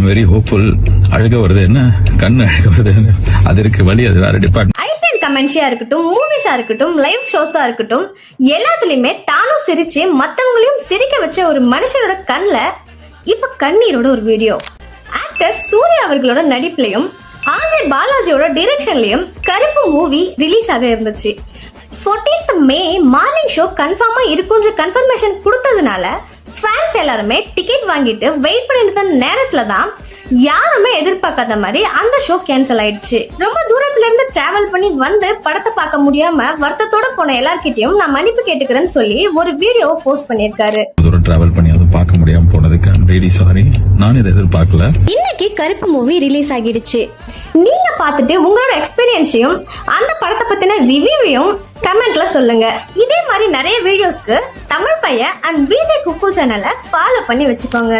Very hopeful. அழுக வருது என்ன, கண்ணு அழுக வருது, அது இருக்கு வழி, அது வேற டிபார்ட்மெண்ட். ஐபிஎல் கமெண்ட்ரியா இருக்கட்டும், மூவிஸா இருக்கட்டும், லைவ் ஷோஸா இருக்கட்டும், எல்லாத்துலயுமே தானும் சிரிச்சு மத்தவங்களையும் சிரிக்க வச்ச ஒரு மனுஷனோட கண்ணுல இப்ப கண்ணீரோட ஒரு வீடியோ. ஆக்டர் சூர்யா அவர்களோட நடிப்புலயும் ஆஜய் பாலாஜியோட டைரக்ஷன்லயும் கருப்பு மூவி ரிலீஸ் ஆக இருந்துச்சு. 14th மே மார்னிங் ஷோ கன்ஃபார்மா இருக்குன்ற கன்ஃபர்மேஷன் கொடுத்ததுனால ஃபேன்ஸ் எல்லாருமே டிக்கெட் வாங்கிட்டு வெயிட் பண்ணிட்டு இருந்த நேரத்துல தான் யாருமே எதிர்பார்க்காத மாதிரி அந்த ஷோ கேன்சல் ஆயிடுச்சு. ரொம்ப தூரத்துல இருந்து டிராவல் பண்ணி வந்து படத்தை பார்க்க முடியாம வருத்தத்தோட போன எல்லார்கிட்டயும் நான் மன்னிப்பு கேட்டுக்கிறேன்னு சொல்லி ஒரு வீடியோ போஸ்ட் பண்ணிருக்காரு. தூரம் டிராவல் பண்ணி அதை பார்க்க முடியாம போனதுக்கு ஐம் ரியலி சாரி. நான் இதை எதிர்பார்க்கல. இன்னைக்கு கருப்பு மூவி ரிலீஸ் ஆகிடுச்சு. நீங்க பார்த்துட்டு உங்களோட எக்ஸ்பீரியன்ஸையும் அந்த படத்தை பத்தின ரிவ்யூவையும் கமெண்ட்ல சொல்லுங்க. இதே மாதிரி நிறைய வீடியோஸ்க்கு தமிழ் பையன் அண்ட் விஜய் குக்கு சேனலை ஃபாலோ பண்ணி வச்சுக்கோங்க.